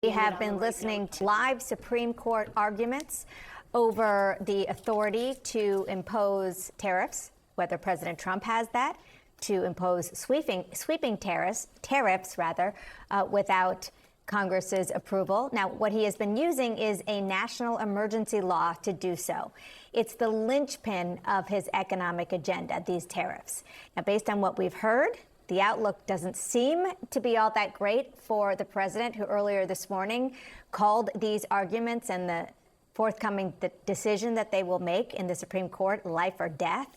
We have been listening to live Supreme Court arguments over the authority to impose tariffs, whether President Trump has that, to impose sweeping tariffs without Congress's approval. Now, what he has been using is a national emergency law to do so. It's the linchpin of his economic agenda, these tariffs. Now, based on what we've heard, the outlook doesn't seem to be all that great for the president, who earlier this morning called these arguments and the forthcoming decision that they will make in the Supreme Court life or death.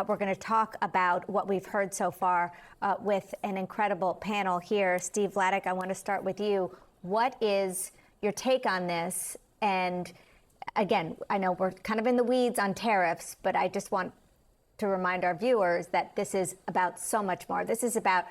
We're going to talk about what we've heard so far with an incredible panel here. Steve Vladeck, I want to start with you. What is your take on this? And again, I know we're kind of in the weeds on tariffs, but I just want to remind our viewers that this is about so much more. This is about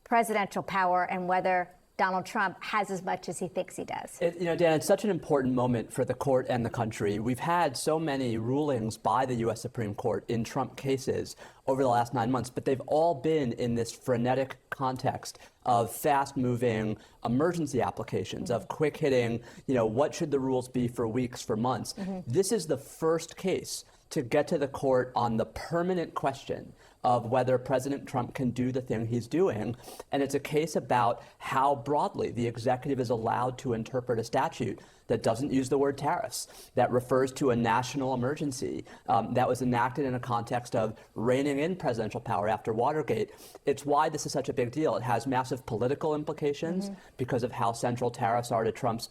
presidential power and whether Donald Trump has as much as he thinks he does. Dan, it's such an important moment for the court and the country. We've had so many rulings by the U.S. Supreme Court in Trump cases over the last 9 months, but they've all been in this frenetic context of fast-moving emergency applications, of quick-hitting, what should the rules be for weeks, for months. This is the first case to get to the court on the permanent question of whether President Trump can do the thing he's doing. And it's a case about how broadly the executive is allowed to interpret a statute that doesn't use the word tariffs, that refers to a national emergency that was enacted in a context of reining in presidential power after Watergate. It's why this is such a big deal. It has massive political implications because of how central tariffs are to Trump's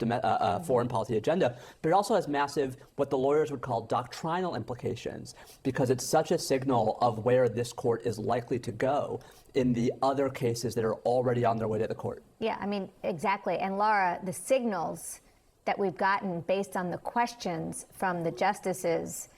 foreign policy agenda, but it also has massive, what the lawyers would call doctrinal implications, because it's such a signal of where this court is likely to go in the other cases that are already on their way to the court. Yeah, I mean, exactly. And Laura, the signals that we've gotten based on the questions from the justices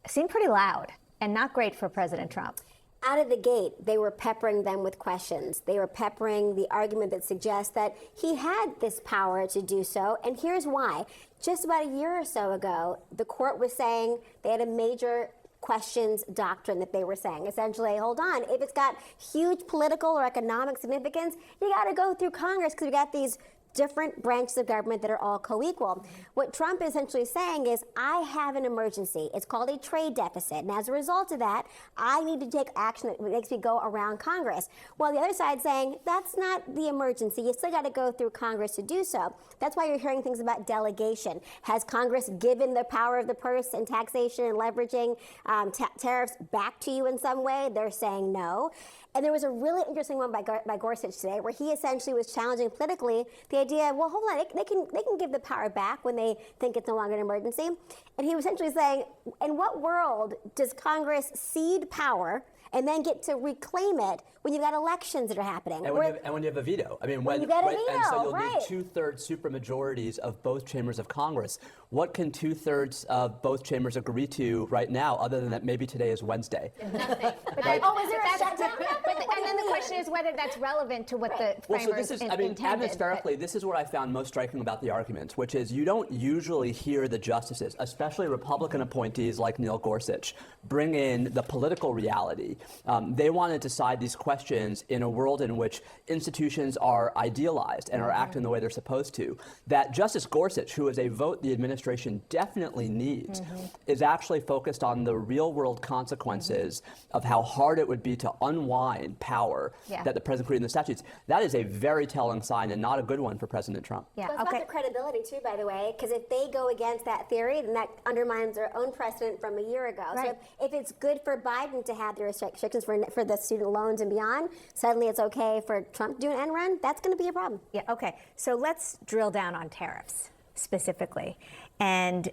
seem pretty loud and not great for President Trump. Out of the gate, they were peppering them with questions. They were peppering the argument that suggests that he had this power to do so, and here's why. Just about a year or so ago, the court was saying they had a major questions doctrine that they were saying. Essentially, hold on, if it's got huge political or economic significance, you got to go through Congress because we got these different branches of government that are all co-equal. What Trump is essentially saying is, I have an emergency. It's called a trade deficit. And as a result of that, I need to take action that makes me go around Congress. Well, the other side saying, that's not the emergency. You still got to go through Congress to do so. That's why you're hearing things about delegation. Has Congress given the power of the purse and taxation and leveraging tariffs back to you in some way? They're saying no. And there was a really interesting one by Gorsuch today where he essentially was challenging politically the idea, well, hold on, they can give the power back when they think it's no longer an emergency. And he was essentially saying, in what world does Congress cede power and then get to reclaim it when you've got elections that are happening? And when you have a veto. I mean, when you get a veto, and so you'll need two-thirds supermajorities of both chambers of Congress. What can two-thirds of both chambers agree to right now, other than that maybe today is Wednesday? Nothing. Oh, is there a shutdown? And then the question is whether that's relevant to what the framers intended. Atmospherically, this is what I found most striking about the arguments, which is you don't usually hear the justices, especially Republican appointees like Neil Gorsuch, bring in the political reality. They want to decide these questions in a world in which institutions are idealized and are acting the way they're supposed to. That Justice Gorsuch, who is a vote the administration definitely needs, is actually focused on the real-world consequences of how hard it would be to unwind power that the president created in the statutes. That is a very telling sign and not a good one for President Trump. Yeah, well, it's about the credibility, too, by the way, because if they go against that theory, then that undermines their own precedent from a year ago. Right. So if it's good for Biden to have the restrictions for the student loans and beyond, suddenly it's okay for Trump to do an end run, that's going to be a problem. Yeah, okay. So let's drill down on tariffs specifically. And,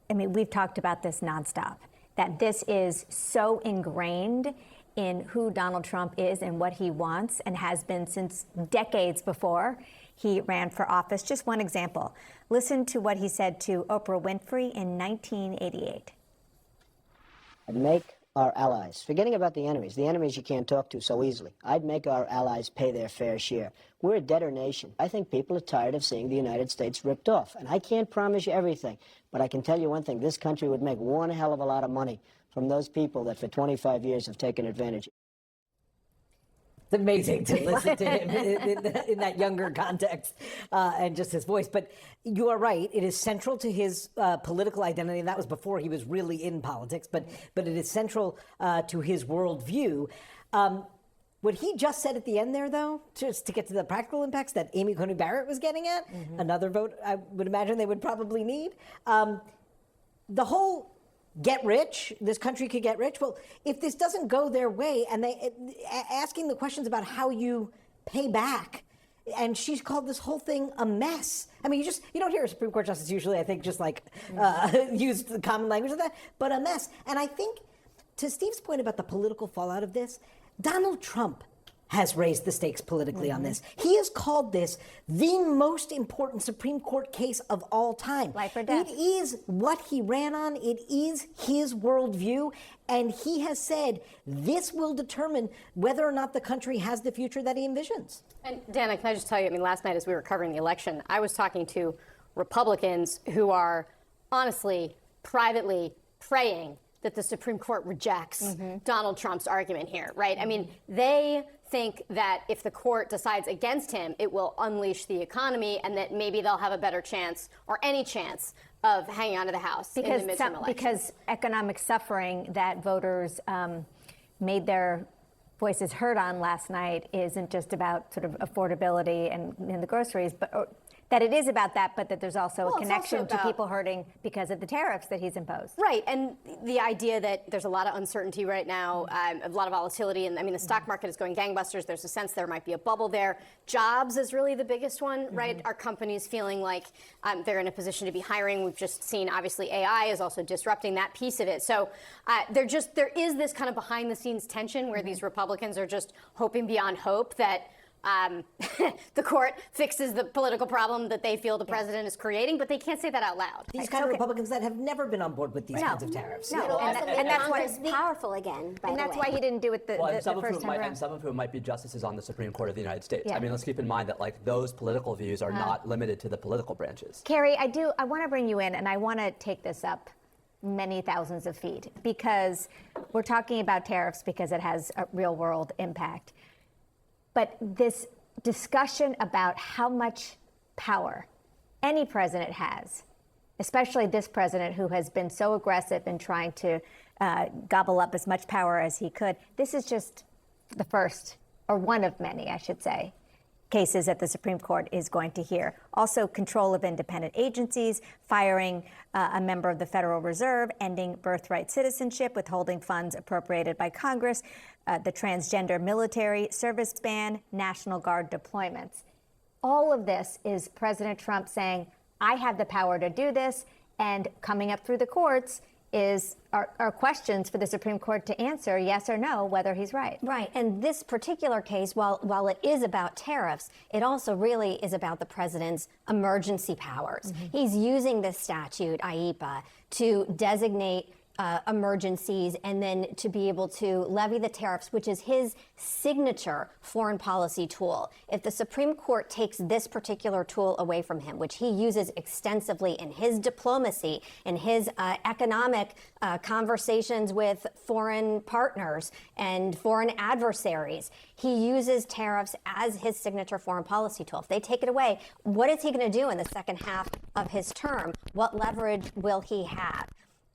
I mean, we've talked about this nonstop, that this is so ingrained in who Donald Trump is and what he wants and has been since decades before he ran for office. Just one example. Listen to what he said to Oprah Winfrey in 1988. I'd make our allies, forgetting about the enemies you can't talk to so easily, I'd make our allies pay their fair share. We're a debtor nation. I think people are tired of seeing the United States ripped off. And I can't promise you everything, but I can tell you one thing, this country would make one hell of a lot of money from those people that for 25 years have taken advantage. It's amazing to listen to him in that younger context and just his voice. But you are right. It is central to his political identity. And that was before he was really in politics. But it is central to his worldview. What he just said at the end there, though, just to get to the practical impacts that Amy Coney Barrett was getting at, another vote I would imagine they would probably need. The whole get rich, this country could get rich. Well, if this doesn't go their way, and asking the questions about how you pay back, and she's called this whole thing a mess. I mean, you don't hear a Supreme Court justice usually, I think, just like use the common language of that, but a mess. And I think, to Steve's point about the political fallout of this, Donald Trump has raised the stakes politically on this. He has called this the most important Supreme Court case of all time. Life or death. It is what he ran on. It is his worldview. And he has said this will determine whether or not the country has the future that he envisions. And Dana, can I just tell you, I mean, last night as we were covering the election, I was talking to Republicans who are honestly, privately praying that the Supreme Court rejects Donald Trump's argument here, right? I mean, they think that if the court decides against him, it will unleash the economy and that maybe they'll have a better chance or any chance of hanging on to the House in the midterm election. Because economic suffering that voters made their voices heard on last night isn't just about sort of affordability and in the groceries, but that it is about that, but that there's also a connection to people hurting because of the tariffs that he's imposed. Right, and the idea that there's a lot of uncertainty right now, a lot of volatility, and I mean, the stock market is going gangbusters. There's a sense there might be a bubble there. Jobs is really the biggest one, right? Our companies feeling like they're in a position to be hiring. We've just seen, obviously, AI is also disrupting that piece of it. So there is this kind of behind-the-scenes tension where these Republicans are just hoping beyond hope that the court fixes the political problem that they feel the president is creating, but they can't say that out loud. These kind of Republicans that have never been on board with these kinds of tariffs. No, And that's why it's powerful again, by the way. And that's why he didn't do it the first time around. And some of whom might be justices on the Supreme Court of the United States. Yeah. I mean, let's keep in mind that like those political views are not limited to the political branches. Carrie, I want to bring you in, and I want to take this up many thousands of feet, because we're talking about tariffs because it has a real world impact. But this discussion about how much power any president has, especially this president who has been so aggressive in trying to gobble up as much power as he could, this is just the first, or one of many, I should say, cases that the Supreme Court is going to hear. Also, control of independent agencies, firing a member of the Federal Reserve, ending birthright citizenship, withholding funds appropriated by Congress, the transgender military service ban, National Guard deployments. All of this is President Trump saying, I have the power to do this, and coming up through the courts are questions for the Supreme Court to answer, yes or no, whether he's right. Right, and this particular case, while it is about tariffs, it also really is about the president's emergency powers. He's using this statute, IEEPA, to designate emergencies and then to be able to levy the tariffs, which is his signature foreign policy tool. If the Supreme Court takes this particular tool away from him, which he uses extensively in his diplomacy, in his economic conversations with foreign partners and foreign adversaries, he uses tariffs as his signature foreign policy tool. If they take it away, what is he going to do in the second half of his term? What leverage will he have?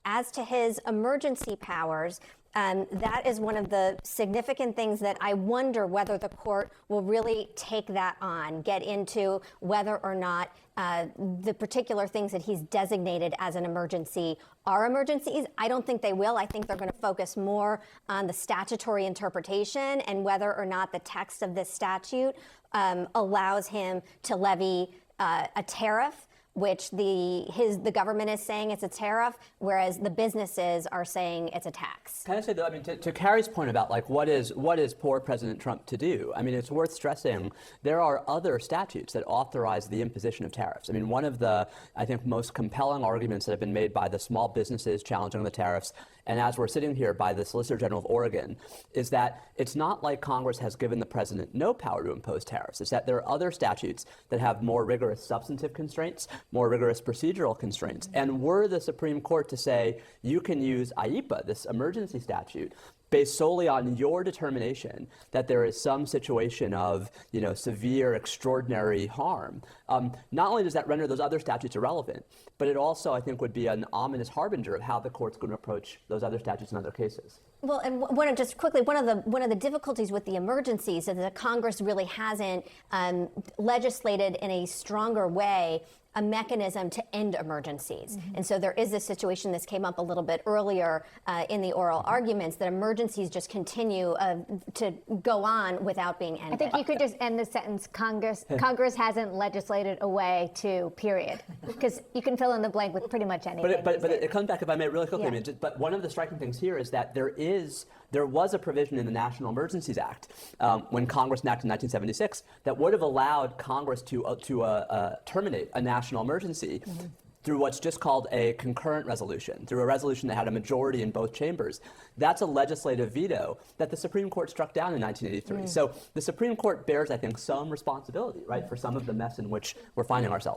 As to his emergency powers, that is one of the significant things that I wonder whether the court will really take that on, get into whether or not the particular things that he's designated as an emergency are emergencies. I don't think they will. I think they're going to focus more on the statutory interpretation and whether or not the text of this statute allows him to levy a tariff, which the government is saying it's a tariff, whereas the businesses are saying it's a tax. Can I say though, I mean, to Carrie's point about like what is poor President Trump to do? I mean, it's worth stressing there are other statutes that authorize the imposition of tariffs. I mean, one of the, I think, most compelling arguments that have been made by the small businesses challenging the tariffs, and as we're sitting here by the Solicitor General of Oregon, is that it's not like Congress has given the president no power to impose tariffs. It's that there are other statutes that have more rigorous substantive constraints, more rigorous procedural constraints. And were the Supreme Court to say, you can use IEEPA, this emergency statute, based solely on your determination that there is some situation of, severe, extraordinary harm, not only does that render those other statutes irrelevant, but it also, I think, would be an ominous harbinger of how the court's going to approach those other statutes in other cases. Well, and one of the difficulties with the emergencies is that Congress really hasn't legislated in a stronger way a mechanism to end emergencies. And so there is this situation, this came up a little bit earlier in the oral arguments, that emergencies just continue to go on without being ended. I think you could just end the sentence, Congress hasn't legislated a way to, period. Because you can fill in the blank with pretty much anything. But it comes back, if I may, really quickly. Yeah. But one of the striking things here is that there was a provision in the National Emergencies Act when Congress enacted in 1976 that would have allowed Congress to terminate a national emergency through what's just called a concurrent resolution, through a resolution that had a majority in both chambers. That's a legislative veto that the Supreme Court struck down in 1983. So the Supreme Court bears, I think, some responsibility, right, for some of the mess in which we're finding ourselves.